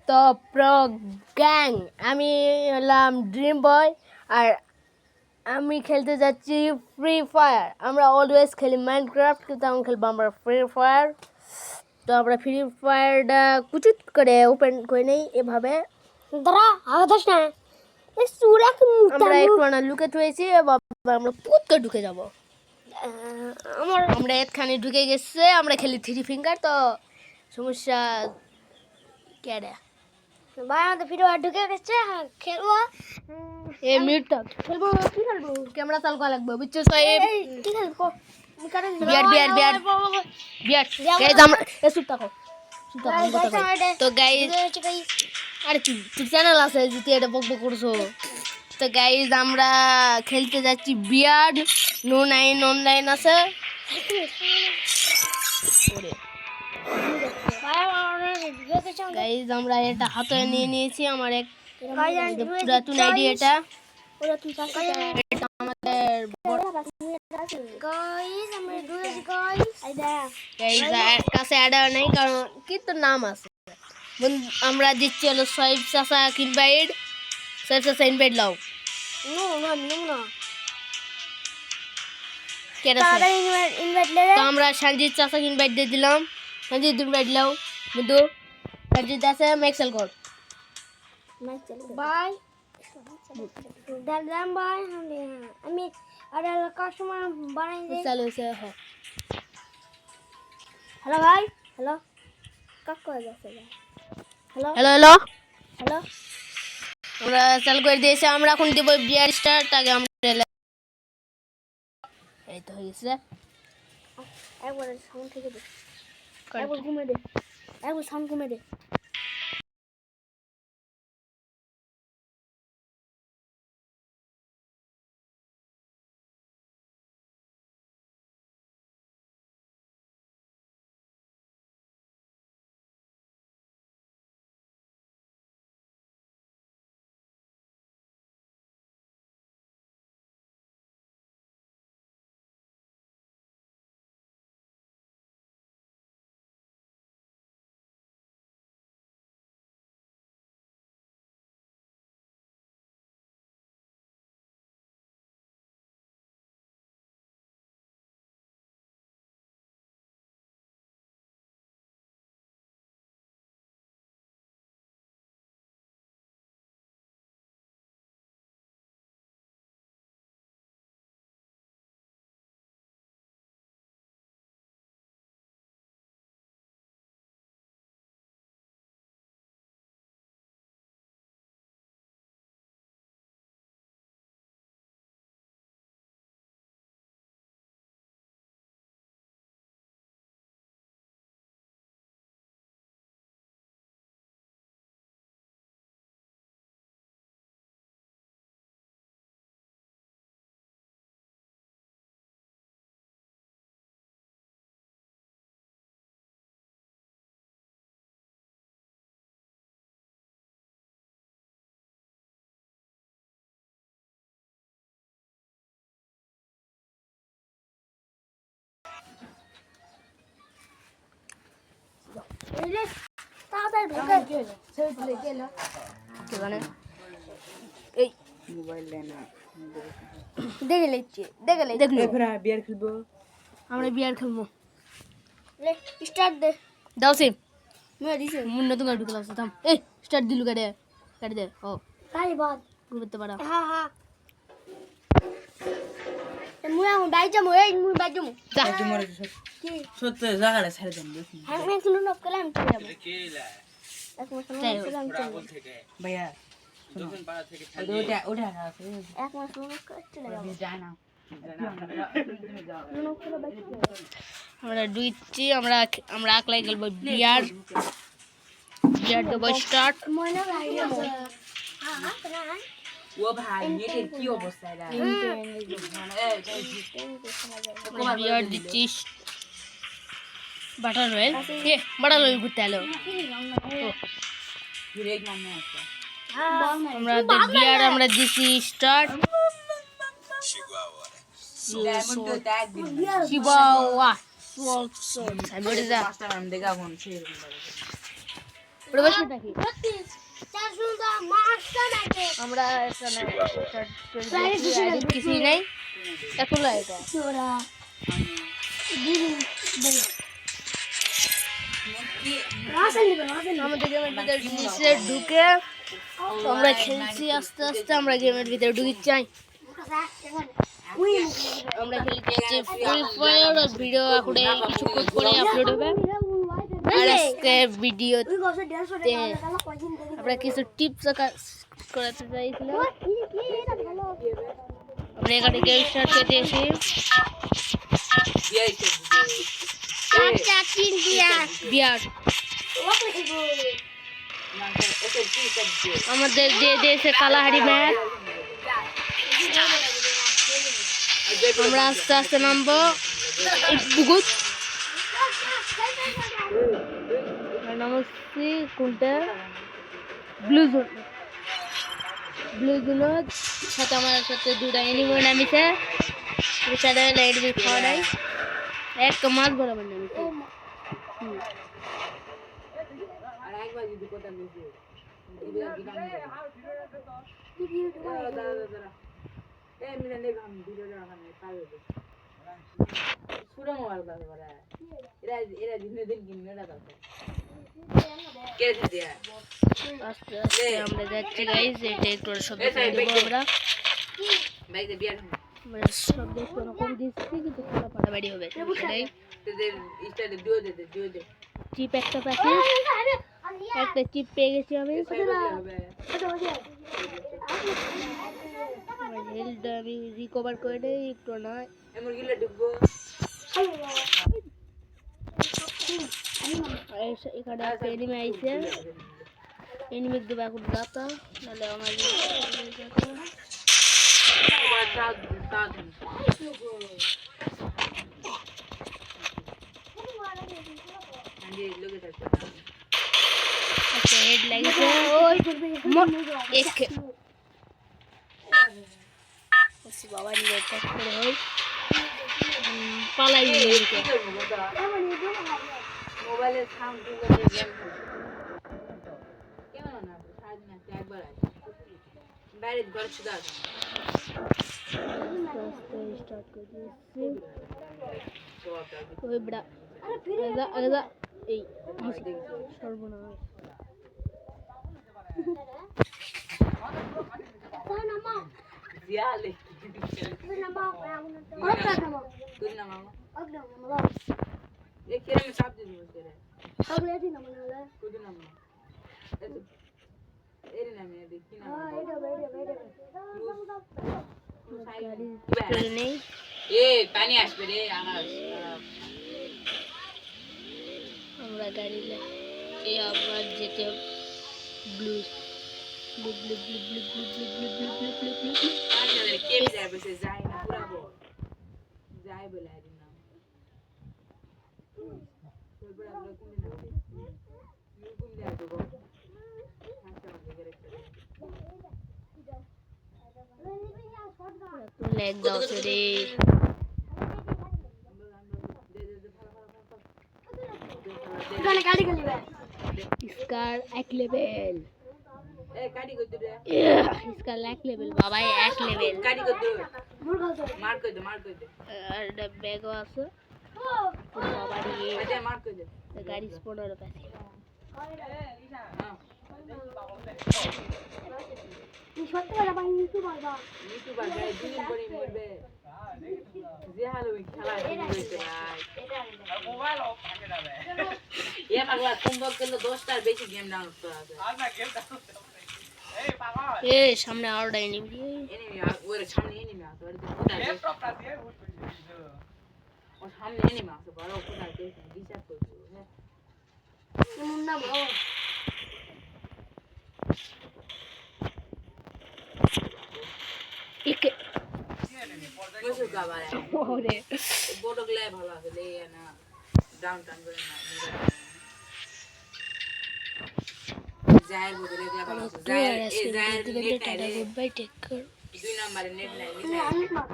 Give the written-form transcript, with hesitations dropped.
তো pro gang, আমি হলাম ড্রিম বয় আর আমি খেলতে যাচ্ছি ফ্রি ফায়ার। আমরা অলওয়েজ খেলি মাইনক্রাফট, কিন্তু এখন খেলবো আমরা ফ্রি ফায়ার। তো আমরা ফ্রি ফায়ারটা কুচুট করে ওপেন করে নেই এভাবে। দাঁড়া আগাদাস না আমরা একটু লুকে রয়েছি, আমরা পুত করে ঢুকে যাবো। আমরা এখানে ঢুকে গেছে, আমরা খেলি থ্রি ফিঙ্গার। তো সমস্যা কেডা ভাই আমাদের ফ্রি ফায়ার ঢুকে গেছে, খেলবো। এ মিউটটা খেলবো, কি খেলবো? ক্যামেরা চালু করা লাগবে, বুঝছো? কি খেলবো? বিয়ার গাইজ, আমরা চুপ থাকো। তো গাইজ, আরে তুই চ্যানেল আছে যে তুই এটা বকবক করছো। তো গাইজ আমরা খেলতে যাচ্ছি বিয়ার্ড নো 9 অনলাইন আছে। গাইজ আমরা এটা হাতে নিয়ে নিয়েছি, আমার এক পুরাতন আইডি। এটা আমাদের কাছে অ্যাডার নেই, কারণ কিন্তু নাম আছে। আমরা দিচ্ছি হলো সোয়েব চাচা ইনভাইট। সোয়েব চাচা ইনভাইট লাও। তো আমরা সঞ্জিত চাচা ইনভাইট দিয়ে দিলাম। সঞ্জিত ইনভাইট লাও। কিন্তু সঞ্জিত আছে ম্যাক্সেল কর বাই দাম ভাই। আমি আর কাস্টমার বানাই দিই। চালু হয়েছে। হ্যালো ভাই, হ্যালো কাক করে যাচ্ছে ভাই। হ্যালো হ্যালো হ্যালো, হ্যালো, আমরা চালু করে দিয়েছি। আমরা এখন দেবো বিয়ার স্টার্ট। আগে আমরা এই তো হয়ে গেছে। একবার সাউন্ড থেকে দে, একবার ঘুমে দে, একবার সাউন্ড কমে দে। তাড়াতাড়ি ঢুকে এই মোবাইল না দেখে নিচ্ছি, দেখলো বিয়ার খেলবো। আমরা বিয়ার খেলবো। লে স্টার্ট দে। দাও সিম মেরে দিছে মুন্না তুমি ঢুকে লাগছে। থাম, এই স্টার্ট দিলু কাটে দে। ও তাই বাদ। করতে পারা। হ্যাঁ হ্যাঁ, মুই এখন বাইরে যাবো। এই মুই বাইরে যাবো। যা কি সত্য জায়গাটা ছেড়ে দেন হ্যাঁ আমি শুনুন না, কেলাম চলে যাবো। এক মাস তাই শুনুন কেলাম চলে যাবো। ভাইয়া ওটা ওটা আছে এক মাস শুনুন চলে যাবো। যায় না। শুনুন করে বাইরে যাবো। আমরা দুইছি, আমরা আকলাই খেলবো বিয়ার দেবো স্টার্ট। ময়না বাইরে যাবো। হ্যাঁ হ্যাঁ, ও ভাই নেটের কি অবস্থা এটা? বিয়ার দিচ্ছি বাটার রয়েল। বাটার রয়েল ঘুরতে এলো। ব্রেক মারনে আছে। আমরা বিয়ার আমরা দিচ্ছি স্টার্ট। ডায়মন্ড তো ট্যাগ দিন। শিবাওয়া পাঁচটা নাম দেখা কোন সেই প্রবেশটা কি চার সুন্দর মাছটা নাকি আমরা এখানে কিছুই নেই এখন এটা তোরা দিদি রাসেল নিবে আমাদের গেমের ভিতরে নিচে ঢুকে আমরা খেলছি আস্তে আস্তে আমরা গেমের ভিতরে ঢুকি চাই আমরা খেলতে যাচ্ছি ফ্রি ফায়ার আর ভিডিও আপলোড কিছুক্ষণ পরে আপলোড হবে আর আজকে ভিডিওতে আমরা কিছু টিপস করাতে চাইছিলাম আমরা এখানে গেম স্টার্ট করে দিয়েছি বিয়ার আমাদের দিয়ে দিয়েছে কালাহারি ম্যাচ আমরা আস্তে আস্তে নামবো বহুত নামছি কোনটা ব্লু জোনের সাথে আমার সাথে দুটা এনিমে নামিছে সাথে লাইট বি খাওয়া নাই এক মাছ বরাবর নামিছে আর একবার যদি কথা বলছি এই মিলে গাম ভিডিও দেখানো পাবে পুরো মোবাইল কাজ করে এরা দিনে দিন কিনে না দাও কে দেয়া আস্তে আস্তে আমরা যাচ্ছি গাইস এটা একটু শব্দ দেবো আমরা বাইক দিয়ে বিয়ার আমরা শব্দ একটু কম দিচ্ছি কিন্তু পুরো ফাটাফাটি হবে সেটাই তোদের স্টাইলে দিও দে চিপ একটা পাচ্ছি একটা চিপ পেয়ে গেছি আমি হেলথটা আমি রিকভার করে নেই একটু না এমন গিলে ঢুকবো এখানে একটা এনিমে আইছে এনিমিক দেবো এখন দাতা নাহলে আমার আচ্ছা হেড লাগিয়েছে ওই এক বাবা নিয়ে অ্যাটাক করে হয় পালাই মোবাইলের সাউন্ড কেমন না সারাদিন আছে একবার আছে বাইরে ঘর শুধু আছে স্টার্ট করে দিয়েছি ওই বড়া আলাদা এই সর্বনাশ জিয়ালে তুই না মামা एक केरे में साफ दे दूँ तेरे अगले दिन ना मनाला कुछ ना मामा एरे ना मैं देखी ना हां एडो गाड़ी नहीं ए पानी আসবে রে আমার আমরা গাড়ি এই আবার যেতে blue blue blue blue blue blue blue blue blue blue blue আরে কে যাবে সে যায় না পুরা বল যায় বলে আরে না বড় বড় কোন না ইউ কোন যায় তো লেগ দাও রে गाने गाड़ी कर लिया स्कार एक लेवल ए गाड़ी को दे इसका एक लेवल बाबा एक लेवल गाड़ी को दे मार कर दो मार कर दे আর ব্যাগ আছে বাবা রে अरे मार कर दे গাড়ি স্পোনার পাশে हां ये সত্যি কথা ভাই ইউটিউব আইবা ইউটিউব আর গায় দিন পরে মরবে যে হালো খেলা হইছে ভাই মোবাইল অফ থাকে যাবে এ পাগলা সম্ভব করলে 10টার বেশি গেম ডাউনলোড করা আছে আর না গেম ডাউনলোড এই পাগল এই সামনে আর ডাইনিমি এনিমি ওর সামনে এনিমি আছে ওর কোথায় ল্যাপটপটা দিয়ে ও সামনে এনিমি আছে বড় কোথায় দেখি ডিসাইড করব হ্যাঁ মুন্না ভাও একে কইছো গাবারে ওরে বড় গলে ভালো আছে লে না ডাউন টাউন করে না জায়ের বদলে গলে ভালো আছে জায়ের এই জায়ের নেট নাই গুড বাই টেক কেয়ার 2 নম্বরে নেট নাই তুমি অনেক মার